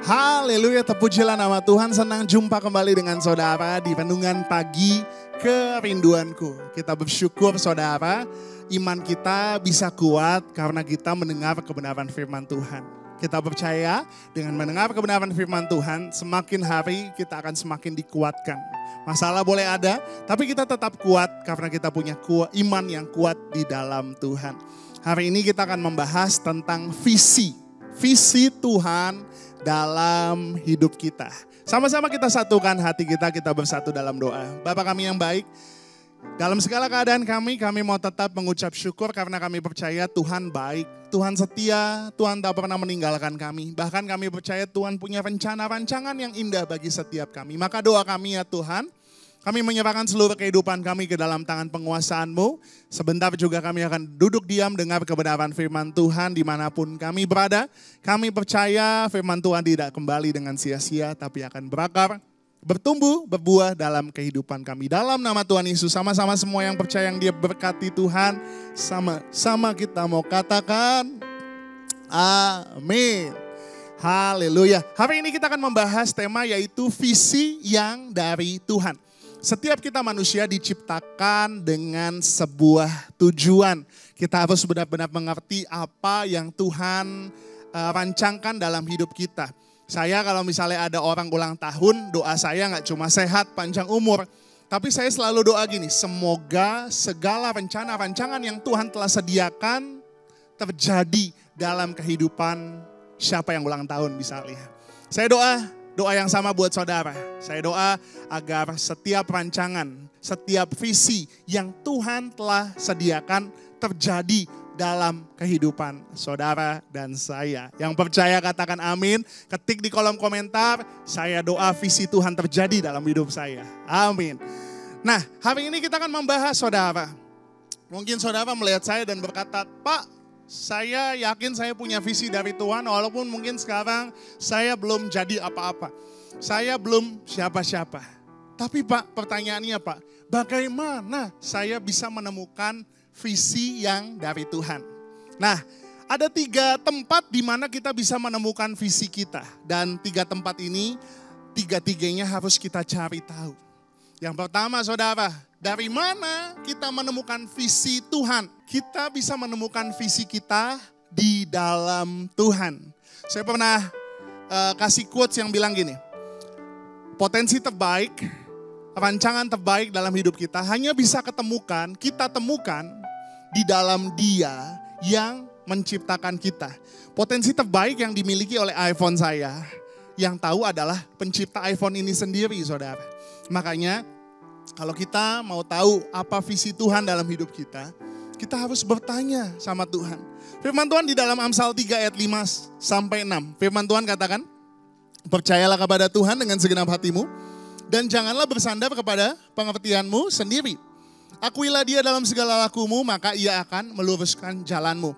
Haleluya, terpujilah nama Tuhan. Senang jumpa kembali dengan saudara di renungan pagi kerinduanku. Kita bersyukur saudara, iman kita bisa kuat karena kita mendengar kebenaran firman Tuhan. Kita percaya dengan mendengar kebenaran firman Tuhan, semakin hari kita akan semakin dikuatkan. Masalah boleh ada, tapi kita tetap kuat karena kita punya iman yang kuat di dalam Tuhan. Hari ini kita akan membahas tentang visi Tuhan dalam hidup kita. Sama-sama kita satukan hati kita bersatu dalam doa. Bapa kami yang baik, dalam segala keadaan kami mau tetap mengucap syukur karena kami percaya Tuhan baik, Tuhan setia, Tuhan tak pernah meninggalkan kami. Bahkan kami percaya Tuhan punya rencana-rancangan yang indah bagi setiap kami. Maka doa kami ya Tuhan, kami menyerahkan seluruh kehidupan kami ke dalam tangan penguasaan-Mu. Sebentar juga kami akan duduk diam dengar kebenaran firman Tuhan dimanapun kami berada. Kami percaya firman Tuhan tidak kembali dengan sia-sia, tapi akan berakar, bertumbuh, berbuah dalam kehidupan kami. Dalam nama Tuhan Yesus, sama-sama semua yang percaya yang Dia berkati Tuhan, sama-sama kita mau katakan, amin. Haleluya. Hari ini kita akan membahas tema yaitu visi yang dari Tuhan. Setiap kita manusia diciptakan dengan sebuah tujuan. Kita harus benar-benar mengerti apa yang Tuhan rancangkan dalam hidup kita. Saya kalau misalnya ada orang ulang tahun, doa saya nggak cuma sehat, panjang umur. Tapi saya selalu doa gini, semoga segala rencana rancangan yang Tuhan telah sediakan terjadi dalam kehidupan siapa yang ulang tahun misalnya. Saya doa yang sama buat saudara. Saya doa agar setiap rancangan, setiap visi yang Tuhan telah sediakan terjadi dalam kehidupan saudara dan saya. Yang percaya katakan amin. Ketik di kolom komentar, saya doa visi Tuhan terjadi dalam hidup saya. Amin. Nah, hari ini kita akan membahas saudara. Mungkin saudara melihat saya dan berkata, Pak, saya yakin saya punya visi dari Tuhan, walaupun mungkin sekarang saya belum jadi apa-apa. Saya belum siapa-siapa. Tapi Pak, pertanyaannya Pak, bagaimana saya bisa menemukan visi yang dari Tuhan? Nah, ada 3 tempat di mana kita bisa menemukan visi kita. Dan 3 tempat ini, 3-tiganya harus kita cari tahu. Yang pertama saudara, dari mana kita menemukan visi Tuhan? Kita bisa menemukan visi kita di dalam Tuhan. Saya pernah kasih quotes yang bilang gini, potensi terbaik, rancangan terbaik dalam hidup kita hanya bisa kita temukan di dalam Dia yang menciptakan kita. Potensi terbaik yang dimiliki oleh iPhone saya, yang tahu adalah pencipta iPhone ini sendiri saudara. Makanya kalau kita mau tahu apa visi Tuhan dalam hidup kita harus bertanya sama Tuhan. Firman Tuhan di dalam Amsal 3 ayat 5-6. Firman Tuhan katakan, percayalah kepada Tuhan dengan segenap hatimu dan janganlah bersandar kepada pengertianmu sendiri. Akuilah Dia dalam segala lakumu, maka Ia akan meluruskan jalanmu.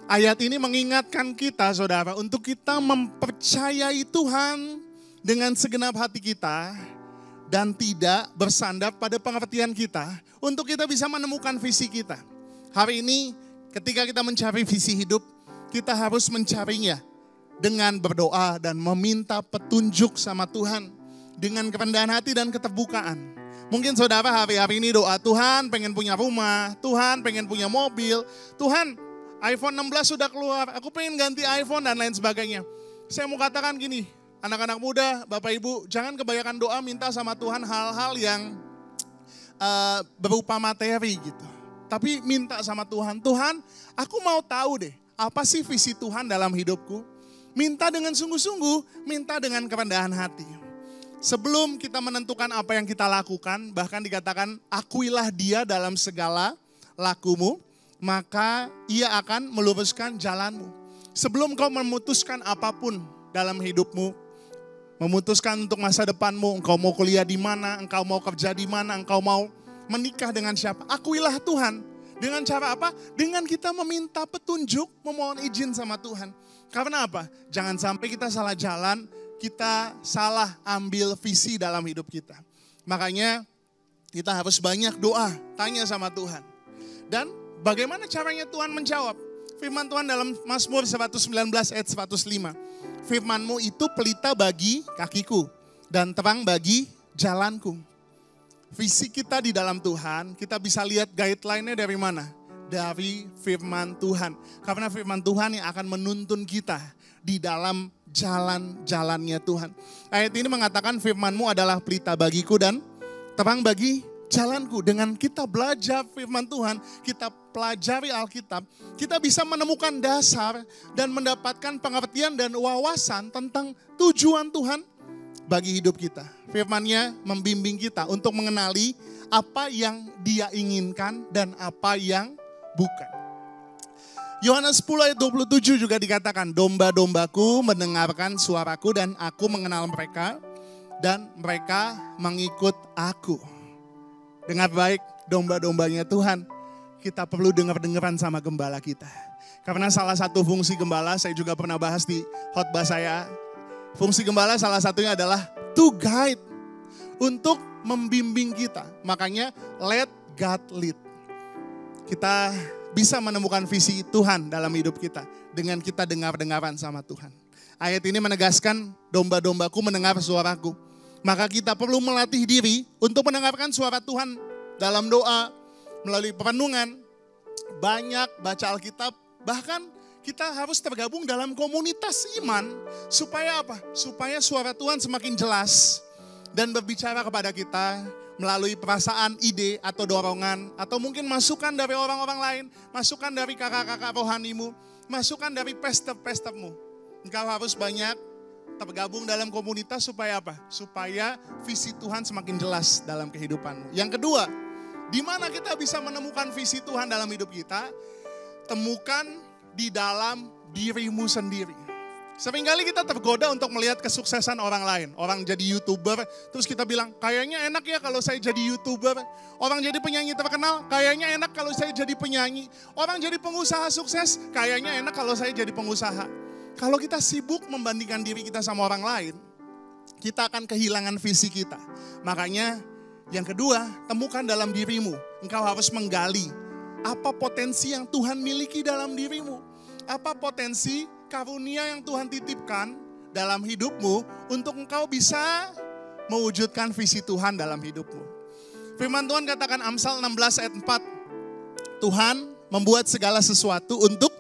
Ayat ini mengingatkan kita saudara untuk kita mempercayai Tuhan dengan segenap hati kita dan tidak bersandar pada pengertian kita untuk kita bisa menemukan visi kita. Hari ini ketika kita mencari visi hidup, kita harus mencarinya dengan berdoa dan meminta petunjuk sama Tuhan dengan kerendahan hati dan keterbukaan. Mungkin saudara hari-hari ini doa, Tuhan pengen punya rumah, Tuhan pengen punya mobil, Tuhan iPhone 16 sudah keluar, aku pengen ganti iPhone dan lain sebagainya. Saya mau katakan gini, anak-anak muda, Bapak Ibu, jangan kebanyakan doa minta sama Tuhan hal-hal yang berupa materi gitu. Tapi minta sama Tuhan, Tuhan aku mau tahu deh, apa sih visi Tuhan dalam hidupku? Minta dengan sungguh-sungguh, minta dengan kerendahan hati. Sebelum kita menentukan apa yang kita lakukan, bahkan dikatakan akuilah Dia dalam segala lakumu, maka Ia akan meluruskan jalanmu. Sebelum kau memutuskan apapun dalam hidupmu, memutuskan untuk masa depanmu, engkau mau kuliah di mana, engkau mau kerja di mana, engkau mau menikah dengan siapa, akuilah Tuhan. Dengan cara apa? Dengan kita meminta petunjuk, memohon izin sama Tuhan. Karena apa? Jangan sampai kita salah jalan, kita salah ambil visi dalam hidup kita. Makanya kita harus banyak doa, tanya sama Tuhan. Dan bagaimana caranya Tuhan menjawab? firman Tuhan dalam Mazmur 119 ayat 105. Firman-Mu itu pelita bagi kakiku dan terang bagi jalanku. Visi kita di dalam Tuhan, kita bisa lihat guideline-nya dari mana? Dari firman Tuhan. Karena firman Tuhan yang akan menuntun kita di dalam jalan-jalannya Tuhan. Ayat ini mengatakan firman-Mu adalah pelita bagiku dan terang bagi jalanku. Dengan kita belajar firman Tuhan, kita pelajari Alkitab, kita bisa menemukan dasar dan mendapatkan pengertian dan wawasan tentang tujuan Tuhan bagi hidup kita. Firman-Nya membimbing kita untuk mengenali apa yang Dia inginkan dan apa yang bukan. Yohanes 10 ayat 27 juga dikatakan, domba-dombaku mendengarkan suaraku dan aku mengenal mereka dan mereka mengikut aku. Dengar baik, domba-dombanya Tuhan, kita perlu dengar-dengaran sama gembala kita. Karena salah satu fungsi gembala, saya juga pernah bahas di khotbah saya. Fungsi gembala salah satunya adalah to guide, untuk membimbing kita. Makanya let God lead. Kita bisa menemukan visi Tuhan dalam hidup kita dengan kita dengar-dengaran sama Tuhan. Ayat ini menegaskan domba-dombaku mendengar suaraku. Maka kita perlu melatih diri untuk mendengarkan suara Tuhan dalam doa, melalui perenungan, banyak baca Alkitab, bahkan kita harus tergabung dalam komunitas iman. Supaya apa? Supaya suara Tuhan semakin jelas dan berbicara kepada kita melalui perasaan, ide, atau dorongan, atau mungkin masukan dari orang-orang lain, masukan dari kakak-kakak rohanimu, masukan dari pastor-pastormu. Engkau harus banyak tergabung dalam komunitas supaya apa? Supaya visi Tuhan semakin jelas dalam kehidupanmu. Yang kedua, di mana kita bisa menemukan visi Tuhan dalam hidup kita? Temukan di dalam dirimu sendiri. Seringkali kita tergoda untuk melihat kesuksesan orang lain. Orang jadi YouTuber, terus kita bilang, kayaknya enak ya kalau saya jadi YouTuber. Orang jadi penyanyi terkenal, kayaknya enak kalau saya jadi penyanyi. Orang jadi pengusaha sukses, kayaknya enak kalau saya jadi pengusaha. Kalau kita sibuk membandingkan diri kita sama orang lain, kita akan kehilangan visi kita. Makanya yang kedua, temukan dalam dirimu. Engkau harus menggali apa potensi yang Tuhan miliki dalam dirimu. Apa potensi karunia yang Tuhan titipkan dalam hidupmu untuk engkau bisa mewujudkan visi Tuhan dalam hidupmu. Firman Tuhan katakan Amsal 16 ayat 4. Tuhan membuat segala sesuatu untuk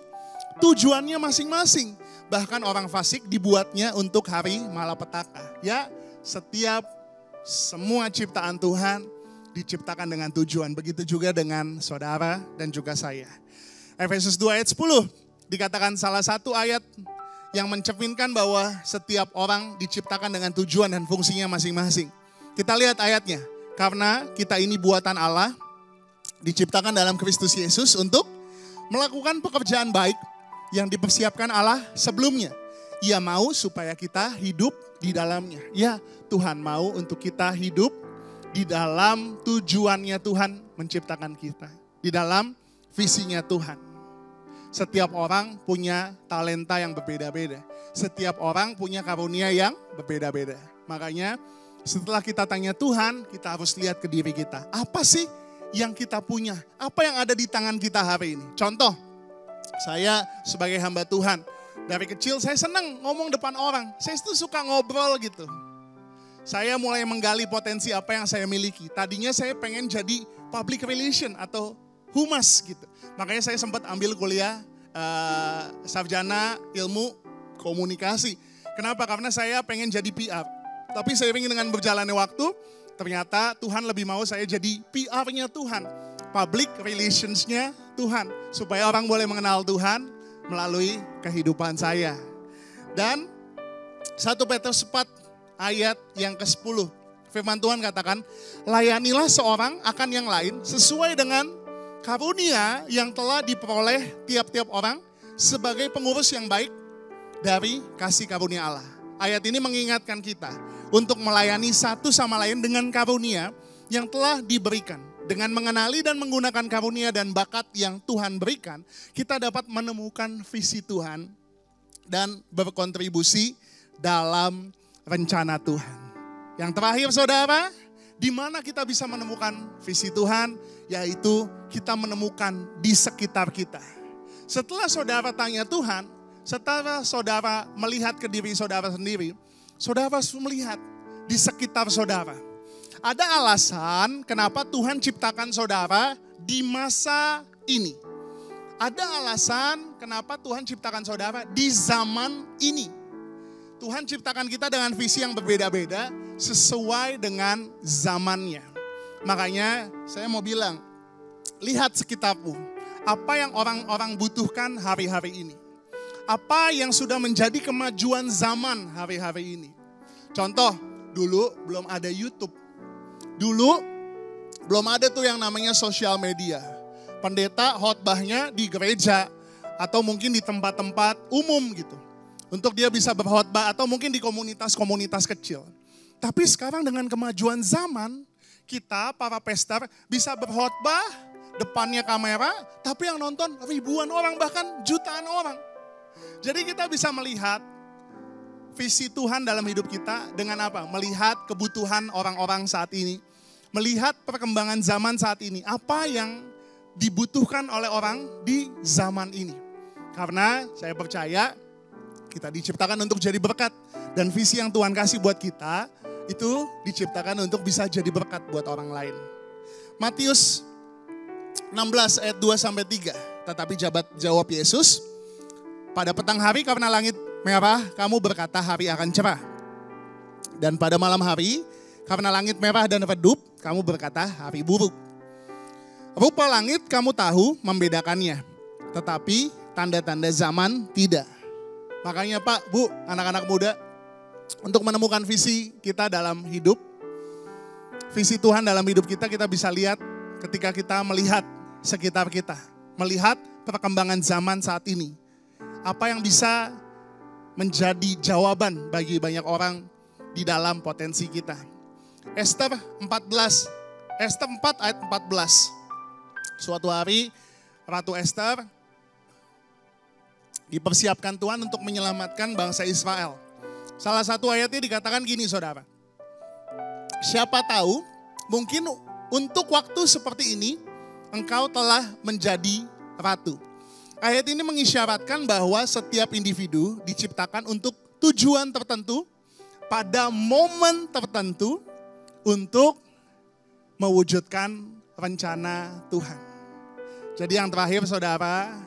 tujuannya masing-masing. Bahkan orang fasik dibuatnya untuk hari malapetaka. Ya, setiap semua ciptaan Tuhan diciptakan dengan tujuan. Begitu juga dengan saudara dan juga saya. Efesus 2 ayat 10 dikatakan salah satu ayat yang mencerminkan bahwa setiap orang diciptakan dengan tujuan dan fungsinya masing-masing. Kita lihat ayatnya. Karena kita ini buatan Allah, diciptakan dalam Kristus Yesus untuk melakukan pekerjaan baik yang dipersiapkan Allah sebelumnya. Ia mau supaya kita hidup di dalamnya. Ya, Tuhan mau untuk kita hidup di dalam tujuannya Tuhan menciptakan kita. Di dalam visinya Tuhan. Setiap orang punya talenta yang berbeda-beda. Setiap orang punya karunia yang berbeda-beda. Makanya setelah kita tanya Tuhan, kita harus lihat ke diri kita. Apa sih yang kita punya? Apa yang ada di tangan kita hari ini? Contoh, saya sebagai hamba Tuhan, dari kecil saya senang ngomong depan orang. Saya itu suka ngobrol gitu. Saya mulai menggali potensi apa yang saya miliki. Tadinya saya pengen jadi public relation atau humas gitu. Makanya saya sempat ambil kuliah sarjana ilmu komunikasi. Kenapa? Karena saya pengen jadi PR. Tapi seiring dengan berjalannya waktu, ternyata Tuhan lebih mau saya jadi PR-nya Tuhan. Public relations-nya Tuhan. Supaya orang boleh mengenal Tuhan melalui kehidupan saya. Dan 1 Petrus 4 ayat yang ke-10. Firman Tuhan katakan, layanilah seorang akan yang lain sesuai dengan karunia yang telah diperoleh tiap-tiap orang sebagai pengurus yang baik dari kasih karunia Allah. Ayat ini mengingatkan kita untuk melayani satu sama lain dengan karunia yang telah diberikan. Dengan mengenali dan menggunakan karunia dan bakat yang Tuhan berikan, kita dapat menemukan visi Tuhan dan berkontribusi dalam rencana Tuhan. Yang terakhir saudara, di mana kita bisa menemukan visi Tuhan, yaitu kita menemukan di sekitar kita. Setelah saudara tanya Tuhan, setelah saudara melihat ke diri saudara sendiri, saudara harus melihat di sekitar saudara. Ada alasan kenapa Tuhan ciptakan saudara di masa ini. Ada alasan kenapa Tuhan ciptakan saudara di zaman ini. Tuhan ciptakan kita dengan visi yang berbeda-beda sesuai dengan zamannya. Makanya saya mau bilang, lihat sekitarmu. Apa yang orang-orang butuhkan hari-hari ini. Apa yang sudah menjadi kemajuan zaman hari-hari ini. Contoh, dulu belum ada YouTube. Dulu belum ada tuh yang namanya sosial media. Pendeta khotbahnya di gereja atau mungkin di tempat-tempat umum gitu. Untuk dia bisa berkhotbah atau mungkin di komunitas-komunitas kecil. Tapi sekarang dengan kemajuan zaman, kita para pastor bisa berkhotbah, depannya kamera, tapi yang nonton ribuan orang bahkan jutaan orang. Jadi kita bisa melihat visi Tuhan dalam hidup kita dengan apa? Melihat kebutuhan orang-orang saat ini. Melihat perkembangan zaman saat ini. Apa yang dibutuhkan oleh orang di zaman ini. Karena saya percaya kita diciptakan untuk jadi berkat. Dan visi yang Tuhan kasih buat kita itu diciptakan untuk bisa jadi berkat buat orang lain. Matius 16 ayat 2-3. Tetapi jawab Yesus, pada petang hari karena langit merah kamu berkata hari akan cerah. Dan pada malam hari karena langit merah dan redup kamu berkata hari buruk. Rupa langit kamu tahu membedakannya, tetapi tanda-tanda zaman tidak. Makanya Pak, Bu, anak-anak muda, untuk menemukan visi kita dalam hidup, visi Tuhan dalam hidup kita, kita bisa lihat ketika kita melihat sekitar kita. Melihat perkembangan zaman saat ini. Apa yang bisa menjadi jawaban bagi banyak orang di dalam potensi kita. Esther 4 ayat 14. Suatu hari Ratu Esther dipersiapkan Tuhan untuk menyelamatkan bangsa Israel. Salah satu ayatnya dikatakan gini saudara. Siapa tahu mungkin untuk waktu seperti ini engkau telah menjadi ratu. Ayat ini mengisyaratkan bahwa setiap individu diciptakan untuk tujuan tertentu pada momen tertentu untuk mewujudkan rencana Tuhan. Jadi yang terakhir saudara,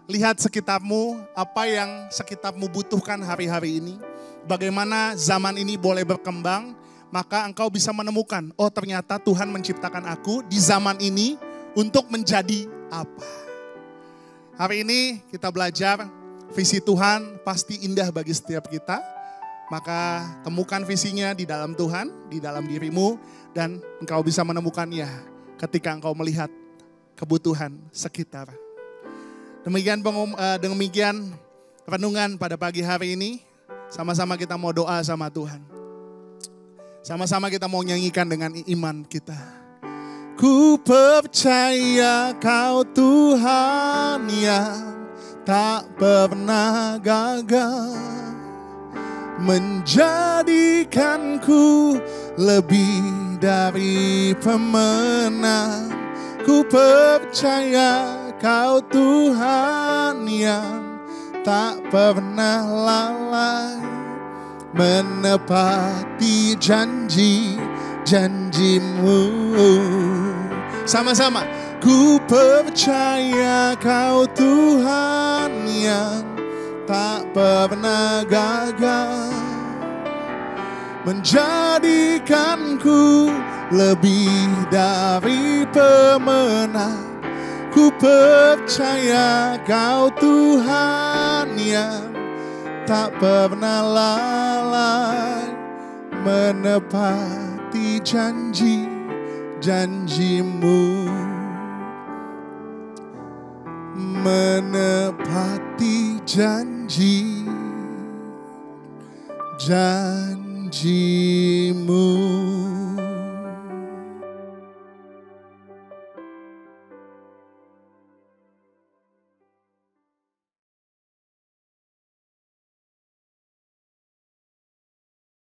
lihat sekitarmu, apa yang sekitarmu butuhkan hari-hari ini. Bagaimana zaman ini boleh berkembang, maka engkau bisa menemukan, oh ternyata Tuhan menciptakan aku di zaman ini untuk menjadi apa. Hari ini kita belajar visi Tuhan pasti indah bagi setiap kita. Maka temukan visinya di dalam Tuhan, di dalam dirimu, dan engkau bisa menemukannya ketika engkau melihat kebutuhan sekitar. Demikian renungan pada pagi hari ini. Sama-sama kita mau doa sama Tuhan. Sama-sama kita mau nyanyikan dengan iman kita. Ku percaya Kau Tuhan yang tak pernah gagal, menjadikanku lebih dari pemenang. Ku percaya Kau Tuhan yang tak pernah lalai, menepati janji-janjimu. Sama-sama. Ku percaya Kau Tuhan yang tak pernah gagal, menjadikanku lebih dari pemenang. Ku percaya Kau Tuhan yang tak pernah lalai, menepati janji-janjimu. Menepati janji-janjimu.